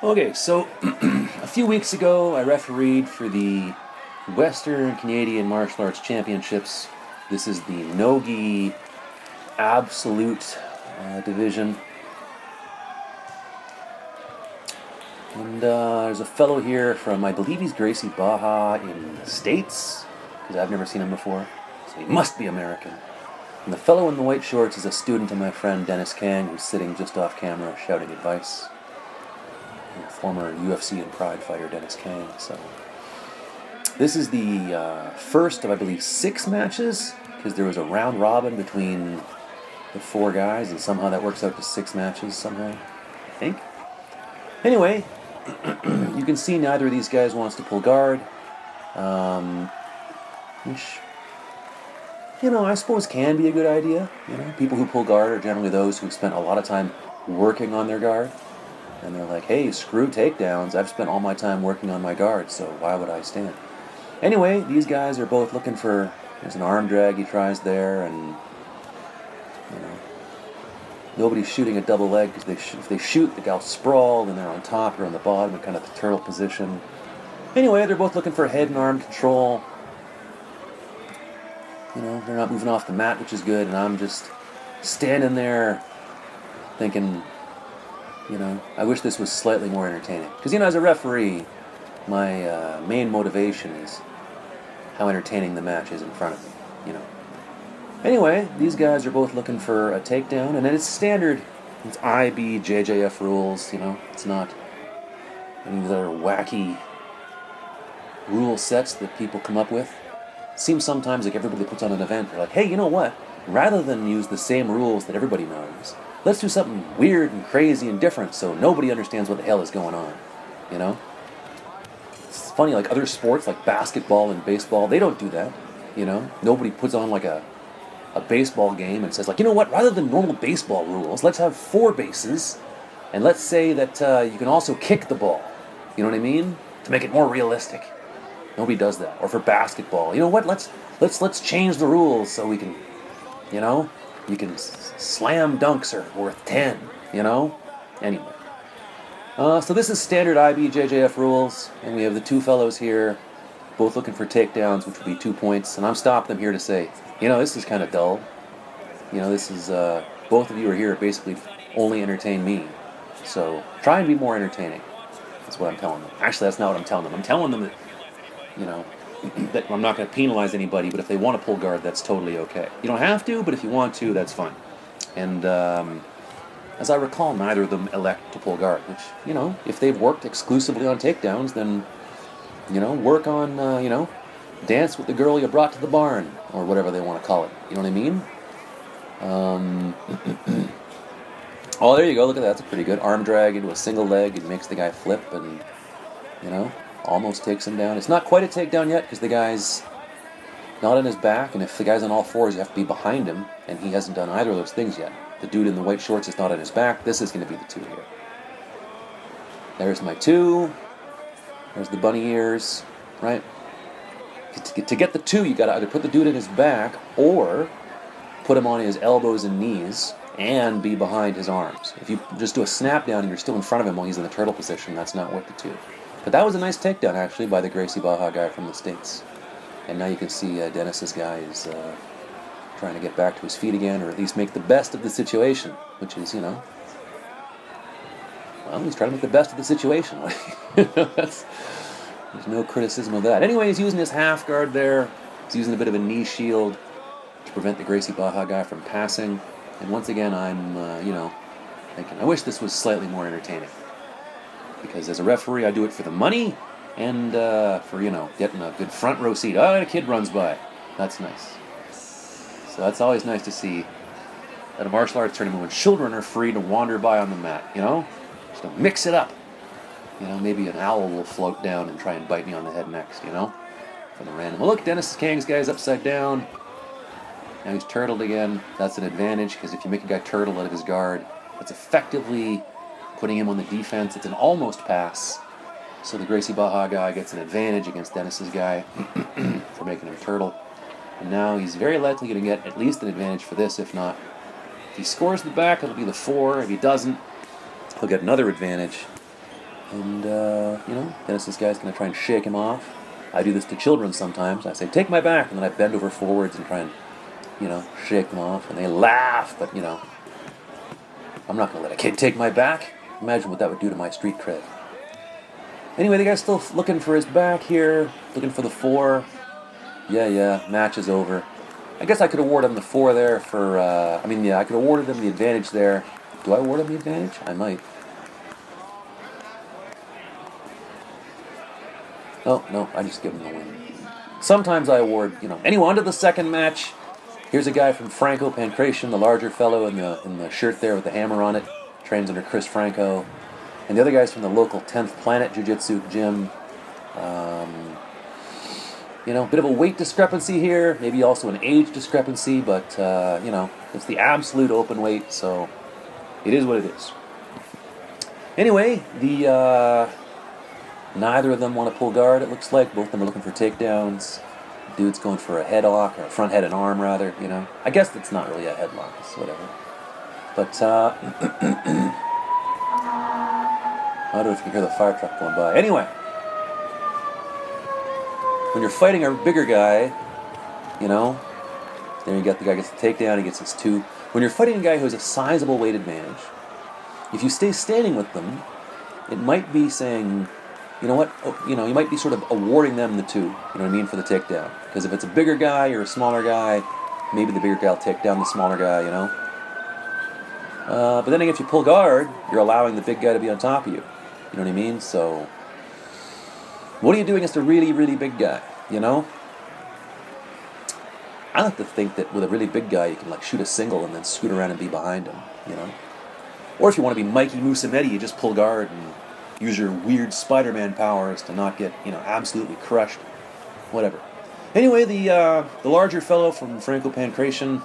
Okay, so a few weeks ago, I refereed for the Western Canadian Martial Arts Championships. This is the Nogi Absolute division. And there's a fellow here from, I believe he's Gracie Baja in the States, because I've never seen him before, so he must be American. And the fellow in the white shorts is a student of my friend Dennis Kang, who's sitting just off camera shouting advice. Former UFC and Pride fighter Dennis Kang. So this is the first of, I believe, 6 matches, because there was a round robin between the 4 guys, and somehow that works out to 6 matches somehow, I think. Anyway, you can see neither of these guys wants to pull guard, which, I suppose can be a good idea. People who pull guard are generally those who've spent a lot of time working on their guard. And they're like, hey, screw takedowns. I've spent all my time working on my guard, so why would I stand? Anyway, these guys are both looking for... There's an arm drag he tries there, and... nobody's shooting a double leg, because if they shoot, the guy'll sprawl, and they're on top or on the bottom in kind of the turtle position. Anyway, they're both looking for head and arm control. They're not moving off the mat, which is good, and I'm just standing there thinking... I wish this was slightly more entertaining. Because, as a referee, my main motivation is how entertaining the match is in front of me, Anyway, these guys are both looking for a takedown, and it's standard. It's IB, JJF rules, It's not any of the other wacky rule sets that people come up with. It seems sometimes like everybody puts on an event, they're like, hey, you know what? Rather than use the same rules that everybody knows, let's do something weird and crazy and different so nobody understands what the hell is going on, It's funny, like other sports, like basketball and baseball, they don't do that, Nobody puts on like a baseball game and says, like, you know what, rather than normal baseball rules, let's have 4 bases, and let's say that you can also kick the ball, you know what I mean? To make it more realistic. Nobody does that. Or for basketball, you know what, let's change the rules so we can, you can slam dunks are worth 10, Anyway. So this is standard IB JJF rules, and we have the 2 fellows here, both looking for takedowns, which would be 2 points, and I'm stopping them here to say, this is kind of dull. This is, both of you are here to basically only entertain me. So try and be more entertaining. That's what I'm telling them. Actually, that's not what I'm telling them. I'm telling them that, that I'm not going to penalize anybody, but if they want to pull guard, that's totally okay. You don't have to, but if you want to, that's fine. And as I recall, neither of them elect to pull guard, which, if they've worked exclusively on takedowns, then, work on, dance with the girl you brought to the barn, or whatever they want to call it. You know what I mean? Oh, there you go. Look at that. That's pretty good. Arm drag into a single leg. It makes the guy flip and, almost takes him down. It's not quite a takedown yet because the guy's not on his back, and if the guy's on all 4s, you have to be behind him, and he hasn't done either of those things yet. The dude in the white shorts is not on his back. This is going to be the 2 here. There's my 2. There's the bunny ears, right? To get the 2, you got to either put the dude in his back or put him on his elbows and knees and be behind his arms. If you just do a snap down and you're still in front of him while he's in the turtle position, that's not worth the 2. But that was a nice takedown, actually, by the Gracie Baja guy from the States. And now you can see Dennis's guy is trying to get back to his feet again, or at least make the best of the situation, which is, well, he's trying to make the best of the situation. There's no criticism of that. Anyway, he's using his half guard there. He's using a bit of a knee shield to prevent the Gracie Baja guy from passing. And once again, I'm, thinking, I wish this was slightly more entertaining. Because as a referee, I do it for the money and for, getting a good front row seat. Oh, and a kid runs by. That's nice. So that's always nice to see at a martial arts tournament when children are free to wander by on the mat, Just to mix it up. Maybe an owl will float down and try and bite me on the head next, For the random. Well, look, Dennis Kang's guy's upside down. Now he's turtled again. That's an advantage, because if you make a guy turtle out of his guard, that's effectively putting him on the defense. It's an almost pass. So the Gracie Baja guy gets an advantage against Dennis's guy for making him turtle. And now he's very likely going to get at least an advantage for this, if not. If he scores the back, it'll be the 4. If he doesn't, he'll get another advantage. And, Dennis, this guy's going to try and shake him off. I do this to children sometimes. I say, take my back, and then I bend over forwards and try and, shake them off. And they laugh, but, I'm not going to let a kid take my back. Imagine what that would do to my street cred. Anyway, the guy's still looking for his back here, looking for the 4. Yeah, match is over. I guess I could award him the 4 there for, I could have awarded him the advantage there. Do I award him the advantage? I might. Oh, no, I just give him the win. Sometimes I award, Anyway, on to the second match. Here's a guy from Franco Pancration, the larger fellow in the shirt there with the hammer on it. Trains under Chris Franco. And the other guy's from the local 10th Planet Jiu-Jitsu gym. Bit of a weight discrepancy here. Maybe also an age discrepancy, but, it's the absolute open weight, so it is what it is. Anyway, neither of them want to pull guard, it looks like. Both of them are looking for takedowns. Dude's going for a headlock, or a front head and arm, rather, I guess that's not really a headlock, it's whatever. But, I don't know if you can hear the fire truck going by. Anyway, when you're fighting a bigger guy, then you get the guy gets the takedown, he gets his 2. When you're fighting a guy who has a sizable weight advantage, if you stay standing with them, it might be saying, you might be sort of awarding them the 2, for the takedown. Because if it's a bigger guy or a smaller guy, maybe the bigger guy will take down the smaller guy, But then again, if you pull guard, you're allowing the big guy to be on top of you. You know what I mean? So, what do you do against a really, really big guy, I like to think that with a really big guy, you can shoot a single and then scoot around and be behind him, Or if you want to be Mikey Musametti, you just pull guard and use your weird Spider-Man powers to not get, absolutely crushed. Whatever. Anyway, the larger fellow from Franco Pancration,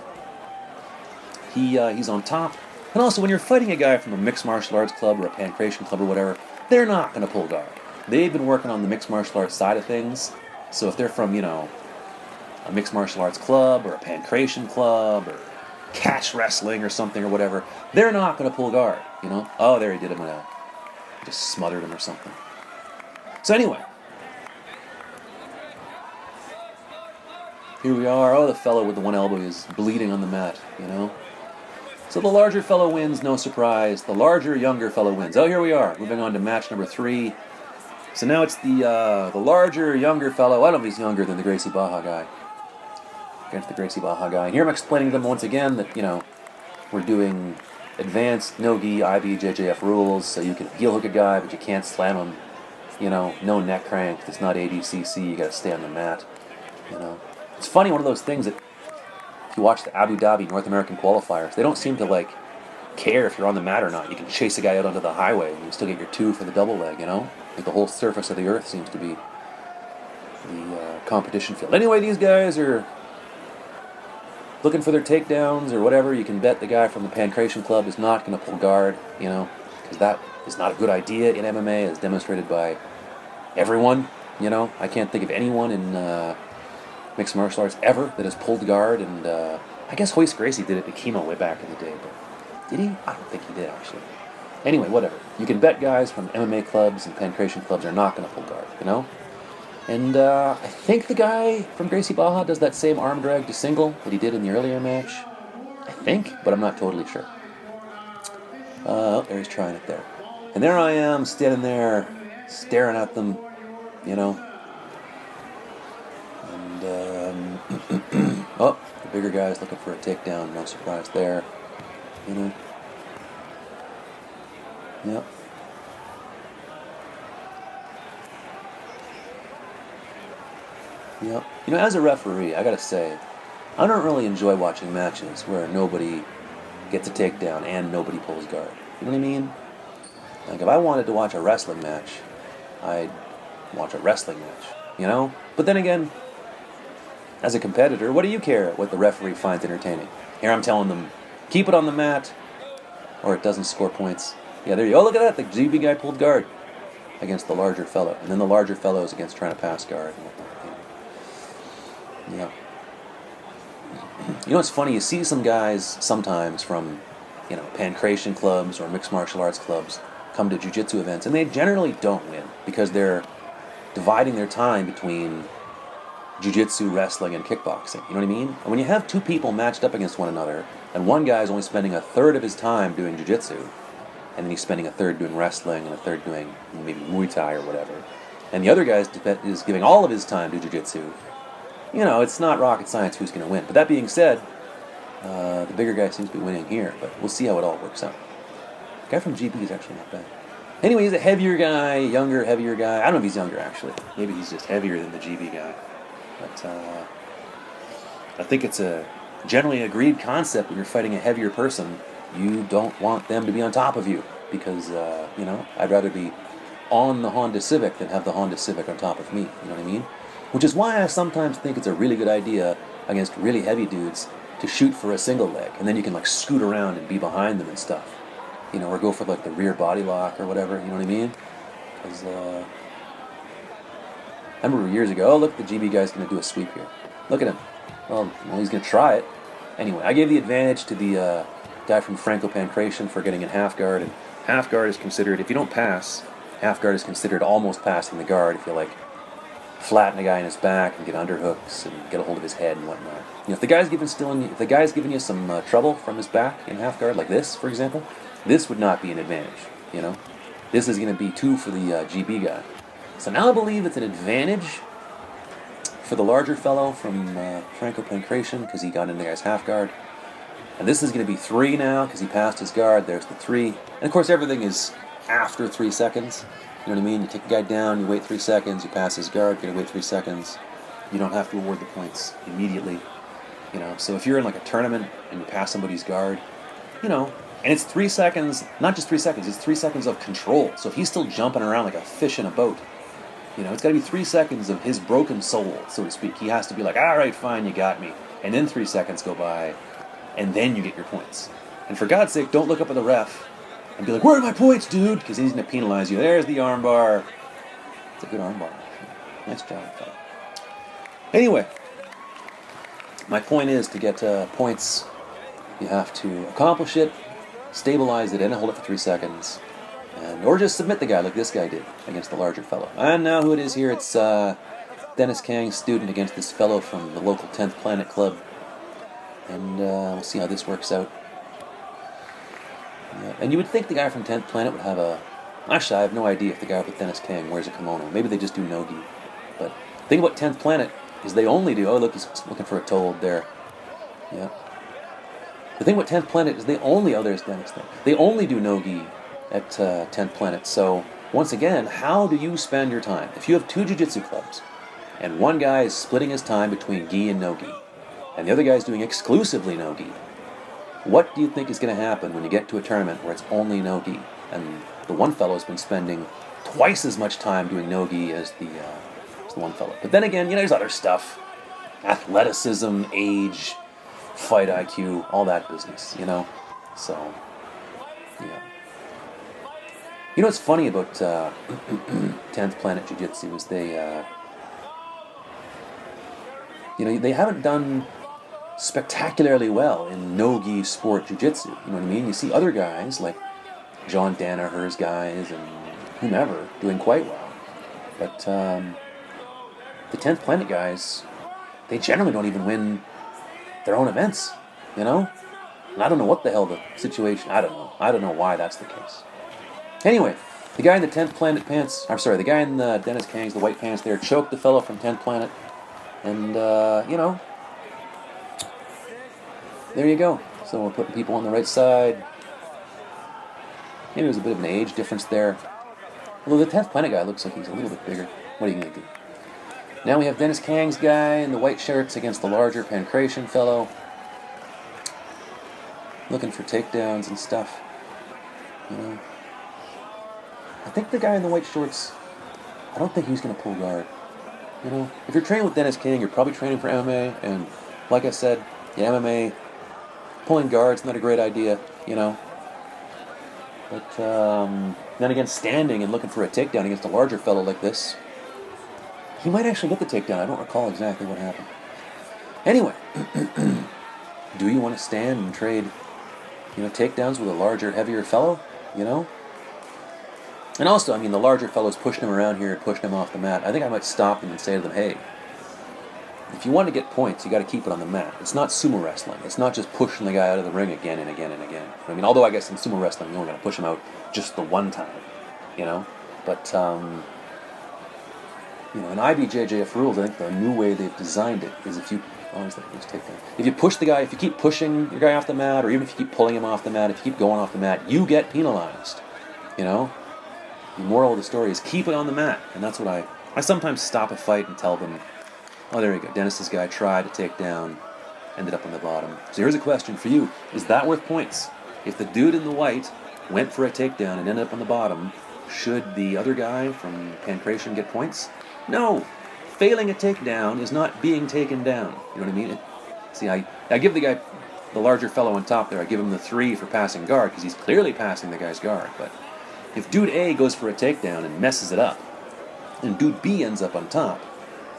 he's on top. And also, when you're fighting a guy from a mixed martial arts club or a pancration club or whatever, they're not going to pull guard. They've been working on the mixed martial arts side of things. So if they're from, a mixed martial arts club or a pancration club or catch wrestling or something or whatever, they're not going to pull guard, Oh, there he did it. Just smothered him or something. So anyway, here we are. Oh, the fellow with the one elbow is bleeding on the mat, So the larger fellow wins, no surprise. The larger, younger fellow wins. Oh, here we are, moving on to match number 3. So now it's the larger, younger fellow. I don't know if he's younger than the Gracie Baja guy. Against the Gracie Baja guy. And here I'm explaining to them once again that, we're doing advanced no-gi IBJJF rules, so you can heel hook a guy, but you can't slam him. No neck crank. It's not ADCC. You got to stay on the mat. It's funny, one of those things that if you watch the Abu Dhabi North American qualifiers, they don't seem to care if you're on the mat or not. You can chase a guy out onto the highway and you still get your 2 for the double leg. The whole surface of the earth seems to be the competition field. Anyway, these guys are looking for their takedowns or whatever. You can bet the guy from the Pancration Club is not going to pull guard, because that is not a good idea in MMA, as demonstrated by everyone. I can't think of anyone in mixed martial arts ever that has pulled guard, and I guess Hoist Gracie did it to Kimo way back in the day, but did he? I don't think he did, actually. Anyway, whatever. You can bet guys from MMA clubs and Pancration clubs are not going to pull guard, And I think the guy from Gracie Baja does that same arm drag to single that he did in the earlier match. I think, but I'm not totally sure. There he's trying it there. And there I am, standing there, staring at them, And, oh, the bigger guy's looking for a takedown, no surprise there, Yep. Yep. As a referee, I gotta say, I don't really enjoy watching matches where nobody gets a takedown and nobody pulls guard. You know what I mean? If I wanted to watch a wrestling match, I'd watch a wrestling match, But then again, as a competitor, what do you care what the referee finds entertaining? Here I'm telling them, keep it on the mat, or it doesn't score points. Yeah, there you go. Oh, look at that. The GB guy pulled guard against the larger fellow. And then the larger fellow is against trying to pass guard. Yeah. It's funny. You see some guys sometimes from, pancration clubs or mixed martial arts clubs. come to jiu-jitsu events, and they generally don't win because they're dividing their time between jiu-jitsu, wrestling, and kickboxing. You know what I mean? And when you have two people matched up against one another, and one guy's only spending a third of his time doing jiu-jitsu, and then he's spending a third doing wrestling and a third doing maybe Muay Thai or whatever, and the other guy is giving all of his time to jiu-jitsu, it's not rocket science who's going to win. But that being said, the bigger guy seems to be winning here, but we'll see how it all works out. The guy from GB is actually not bad. Anyway, he's a heavier guy, younger, heavier guy. I don't know if he's younger, actually. Maybe he's just heavier than the GB guy. But I think it's a generally agreed concept when you're fighting a heavier person, you don't want them to be on top of you. Because, I'd rather be on the Honda Civic than have the Honda Civic on top of me. You know what I mean? Which is why I sometimes think it's a really good idea against really heavy dudes to shoot for a single leg. And then you can, scoot around and be behind them and stuff. Or go for, the rear body lock or whatever. You know what I mean? Because, I remember years ago, look, the GB guy's going to do a sweep here. Look at him. Well, he's going to try it. Anyway, I gave the advantage to the guy from Franco-Pancration for getting in half guard. And half guard is considered, if you don't pass, half guard is considered almost passing the guard if you, flatten a guy in his back and get underhooks and get a hold of his head and whatnot. If the guy's giving you some trouble from his back in half guard, like this, for example, this would not be an advantage, This is going to be 2 for the GB guy. So now I believe it's an advantage for the larger fellow from Franco-Pancration because he got in the guy's half guard. And this is going to be 3 now because he passed his guard. There's the 3. And of course everything is after 3 seconds. You know what I mean? You take the guy down, you wait 3 seconds, you pass his guard, you're going to wait 3 seconds. You don't have to award the points immediately. So if you're in a tournament and you pass somebody's guard, and it's 3 seconds, not just 3 seconds, it's 3 seconds of control. So if he's still jumping around like a fish in a boat, it's got to be 3 seconds of his broken soul, so to speak. He has to be like, all right, fine, you got me. And then 3 seconds go by, and then you get your points. And for God's sake, don't look up at the ref and be like, where are my points, dude? Because he's going to penalize you. There's the armbar. It's a good armbar, actually. Nice job, fella. Anyway, my point is to get points, you have to accomplish it, stabilize it, and hold it for 3 seconds. Or just submit the guy like this guy did against the larger fellow. And now who it is here, it's Dennis Kang's student against this fellow from the local 10th Planet Club. And we'll see how this works out. Yeah. And you would think the guy from 10th Planet would have a... Actually, I have no idea if the guy with Dennis Kang wears a kimono. Maybe they just do no-gi. But the thing about 10th Planet is they only do... Oh, look, he's looking for a toad there. Yeah. The thing about 10th Planet is they only... Oh, there's Dennis there. They only do no-gi at 10th Planet. So, once again, how do you spend your time? If you have 2 jiu-jitsu clubs, and one guy is splitting his time between gi and no-gi, and the other guy is doing exclusively no-gi, what do you think is going to happen when you get to a tournament where it's only no-gi? And the one fellow has been spending twice as much time doing no-gi as the one fellow. But then again, there's other stuff. Athleticism, age, fight IQ, all that business, So, yeah. What's funny about 10th Planet Jiu-Jitsu is they haven't done spectacularly well in no-gi sport jiu-jitsu. You know what I mean? You see other guys like John Danaher's guys and whomever doing quite well. But the 10th Planet guys, they generally don't even win their own events, And I don't know what the hell the situation... I don't know why that's the case. Anyway, the guy in the 10th Planet pants... I'm sorry, the guy in the Dennis Kang's, the white pants there, choked the fellow from 10th Planet. And, there you go. So we're putting people on the right side. Maybe there's a bit of an age difference there. Although the 10th Planet guy looks like he's a little bit bigger. What are you going to do? Now we have Dennis Kang's guy in the white shirts against the larger Pancration fellow. Looking for takedowns and stuff. I think the guy in the white shorts, I don't think he's going to pull guard. If you're training with Dennis Kang, you're probably training for MMA. And like I said, MMA, pulling guard's not a great idea, But then again, standing and looking for a takedown against a larger fellow like this, he might actually get the takedown. I don't recall exactly what happened. Anyway, do you want to stand and trade, takedowns with a larger, heavier fellow? And also, I mean, the larger fellows pushing him around here, pushing him off the mat. I think I might stop them and say to them, hey, if you want to get points, you got to keep it on the mat. It's not sumo wrestling. It's not just pushing the guy out of the ring again and again and again. I mean, although I guess in sumo wrestling, you only got to push him out just the one time, you know? But, you know, in IBJJF rules, I think the new way they've designed it is if you, if you push the guy, if you keep pushing your guy off the mat, or even if you keep pulling him off the mat, if you keep going off the mat, you get penalized, you know? The moral of the story is keep it on the mat. And that's what I sometimes stop a fight and tell them, oh, there you go, Dennis's guy tried to take down, ended up on the bottom. So here's a question for you. Is that worth points? If the dude in the white went for a takedown and ended up on the bottom, should the other guy from Pancration get points? No. Failing a takedown is not being taken down. You know what I mean? See, I give the guy, the larger fellow on top there, I give him the 3 for passing guard, because he's clearly passing the guy's guard. But if dude A goes for a takedown and messes it up, and dude B ends up on top,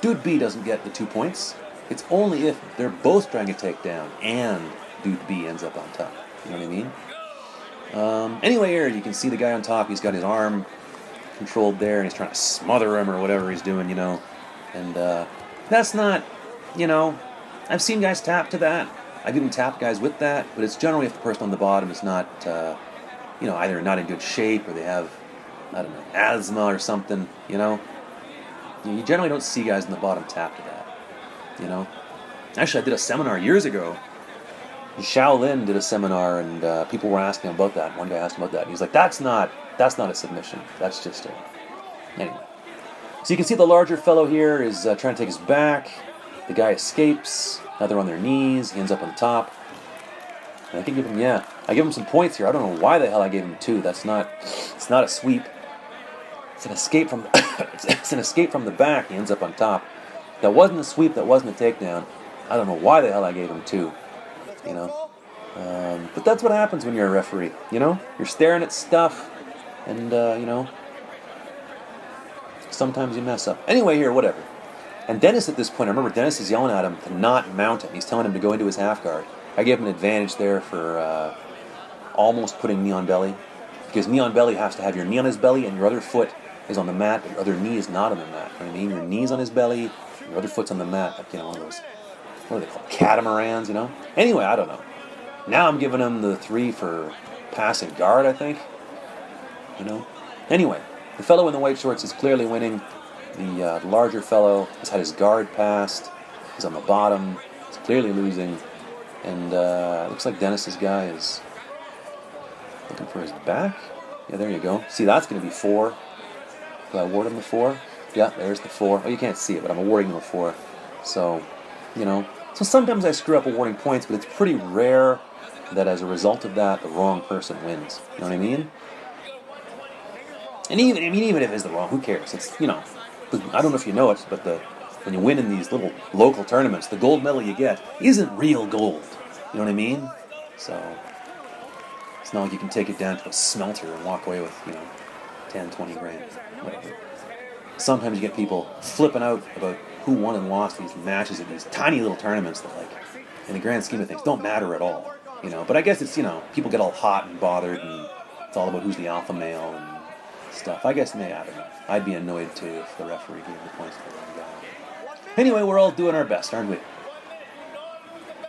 dude B doesn't get the 2 points. It's only if they're both trying to take down and dude B ends up on top. You know what I mean? Anyway, here you can see the guy on top. He's got his arm controlled there, and he's trying to smother him or whatever he's doing, you know. And that's not, you know, I've seen guys tap to that. I've even tapped guys with that, but it's generally if the person on the bottom is not, you know, either not in good shape or they have, I don't know, asthma or something, you know. You generally don't see guys on the bottom tap to that, you know. Actually, I did a seminar years ago. Shaolin did a seminar, and people were asking about that. One guy asked him about that, and he's like, that's not a submission. That's just a... Anyway. So you can see the larger fellow here is trying to take his back. The guy escapes. Now they're on their knees. He ends up on top. And I can give him, I give him some points here. I don't know why the hell I gave him 2. It's not a sweep. It's an escape from it's an escape from the back. He ends up on top. That wasn't a sweep. That wasn't a takedown. I don't know why the hell I gave him 2. You know, but that's what happens when you're a referee. You know, you're staring at stuff, and you know, sometimes you mess up. Anyway, here, whatever. And Dennis at this point, I remember Dennis is yelling at him to not mount him. He's telling him to go into his half guard. I gave him an advantage there for almost putting knee on belly, because knee on belly has to have your knee on his belly and your other foot is on the mat, but your other knee is not on the mat. You know what I mean? Your knee's on his belly, your other foot's on the mat, like, you know, one of those, what are they called? Catamarans, you know? Anyway, I don't know. Now I'm giving him the 3 for passing guard, I think. You know? Anyway, the fellow in the white shorts is clearly winning. The larger fellow has had his guard passed. He's on the bottom. He's clearly losing. And it looks like Dennis's guy is looking for his back. Yeah, there you go. See, that's going to be 4. Do I award him the 4? Yeah, there's the 4. Oh, you can't see it, but I'm awarding him a 4. So, you know. So sometimes I screw up awarding points, but it's pretty rare that as a result of that, the wrong person wins. You know what I mean? And even if it's the wrong, who cares? It's, you know, I don't know if you know it, but when you win in these little local tournaments, the gold medal you get isn't real gold. You know what I mean? So it's not like you can take it down to a smelter and walk away with, you know, 10, 20 grand, whatever. Sometimes you get people flipping out about who won and lost these matches at these tiny little tournaments that, like, in the grand scheme of things, don't matter at all. You know, but I guess it's, you know, people get all hot and bothered, and it's all about who's the alpha male and stuff. I guess, maybe, I don't know. I'd be annoyed too if the referee gave the points to the wrong guy. Anyway, we're all doing our best, aren't we?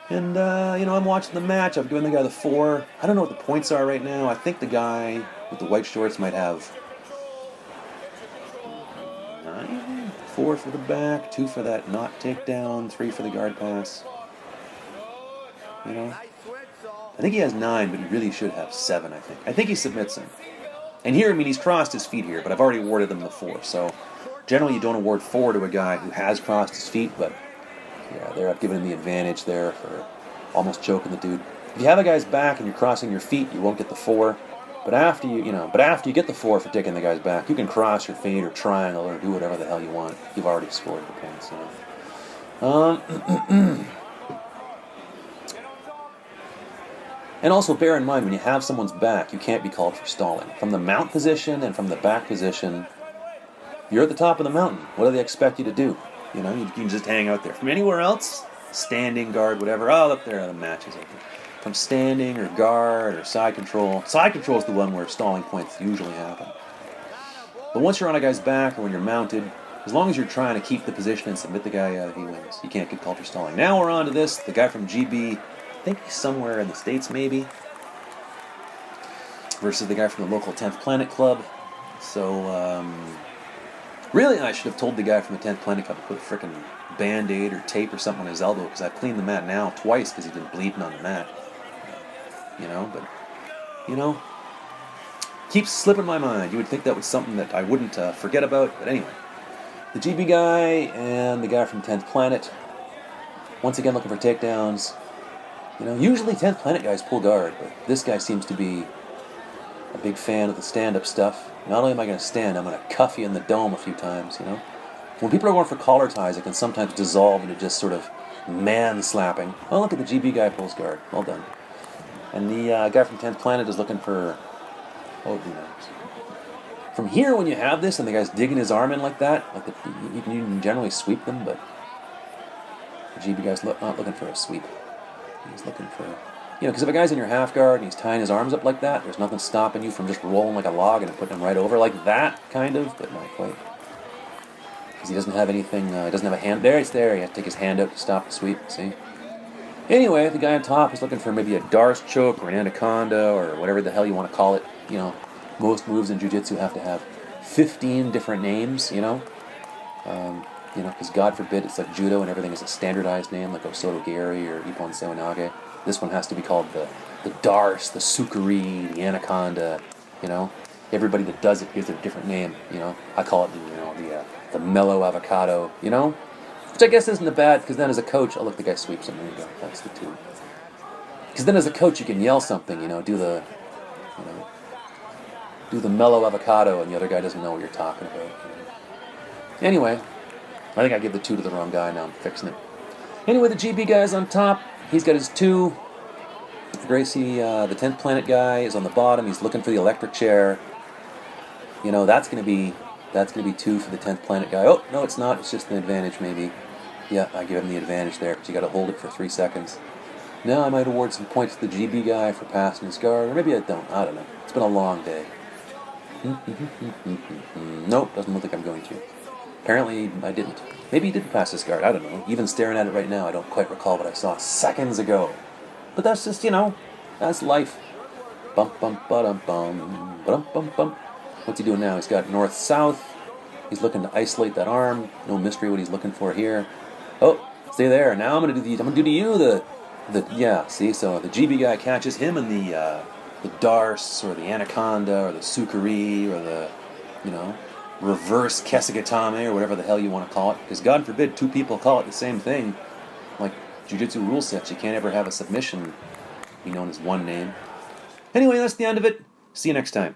And, you know, I'm watching the match. I've given the guy the 4. I don't know what the points are right now. I think the guy with the white shorts might have 9? 4 for the back, 2 for that not takedown, 3 for the guard pass. You know? I think he has 9, but he really should have 7, I think. I think he submits him. And here, I mean, he's crossed his feet here, but I've already awarded him the 4. So generally you don't award 4 to a guy who has crossed his feet, but yeah, there I've given him the advantage there for almost choking the dude. If you have a guy's back and you're crossing your feet, you won't get the 4. But after you get the 4 for taking the guy's back, you can cross your feet or triangle or do whatever the hell you want. You've already scored the points. So. And also bear in mind, when you have someone's back, you can't be called for stalling. From the mount position and from the back position, you're at the top of the mountain. What do they expect you to do? You know, you can just hang out there. From anywhere else, standing, guard, whatever. Oh, look there, the match is over. From standing or guard or side control. Side control is the one where stalling points usually happen. But once you're on a guy's back or when you're mounted, as long as you're trying to keep the position and submit the guy, he wins. You can't get culture stalling. Now we're on to this. The guy from GB, I think he's somewhere in the States maybe, versus the guy from the local 10th Planet Club. So, really, I should have told the guy from the 10th Planet Club to put a frickin' Band-Aid or tape or something on his elbow, because I've cleaned the mat now twice because he's been bleeding on the mat. But, keeps slipping my mind. You would think that was something that I wouldn't forget about, but anyway. The GB guy and the guy from 10th Planet, once again looking for takedowns. Usually 10th Planet guys pull guard, but this guy seems to be a big fan of the stand-up stuff. Not only am I going to stand, I'm going to cuff you in the dome a few times, When people are going for collar ties, it can sometimes dissolve into just sort of man-slapping. Oh, look at the GB guy pulls guard. Well done. And the guy from 10th Planet is looking for... Oh, who knows? From here, when you have this and the guy's digging his arm in like that, you can generally sweep them, but the GB guy's not looking for a sweep. He's looking for... because if a guy's in your half guard and he's tying his arms up like that, there's nothing stopping you from just rolling like a log and putting him right over like that, kind of, but not quite. Because he doesn't have anything, he doesn't have a hand. There, it's there. He has to take his hand out to stop the sweep, see? Anyway, the guy on top is looking for maybe a Darce choke or an anaconda or whatever the hell you want to call it. Most moves in jiu-jitsu have to have 15 different names, because God forbid it's like judo and everything is a standardized name like Osoto Gary or Ippon Seoinage. This one has to be called the Darce, the Sukuri, the Anaconda, Everybody that does it gives it a different name, I call it, the mellow avocado, Which I guess isn't bad, because then as a coach, the guy sweeps him, there you go, that's the two. Because then as a coach you can yell something, do the mellow avocado, and the other guy doesn't know what you're talking about. Anyway, I think I gave the 2 to the wrong guy, now I'm fixing it. Anyway, the GB guy's on top. He's got his 2. Gracie, the 10th Planet guy, is on the bottom. He's looking for the electric chair. That's going to be 2 for the 10th Planet guy. Oh, no, it's not. It's just an advantage, maybe. Yeah, I give him the advantage there, because you got to hold it for 3 seconds. Now I might award some points to the GB guy for passing his guard, or maybe I don't. I don't know. It's been a long day. Nope, doesn't look like I'm going to. Apparently, I didn't. Maybe he didn't pass his guard, I don't know. Even staring at it right now, I don't quite recall what I saw seconds ago. But that's just, that's life. Bump, bump, ba-dum, bum, ba-dum, bump, bump. What's he doing now? He's got north-south. He's looking to isolate that arm. No mystery what he's looking for here. Oh, stay there. Now I'm going to do to you yeah, see? So the GB guy catches him in the Darce, or the Anaconda, or the Sukuri, or the, reverse Kesugatame, or whatever the hell you want to call it. Because God forbid 2 people call it the same thing. Like jiu-jitsu rule sets, you can't ever have a submission be known as one name. Anyway, that's the end of it. See you next time.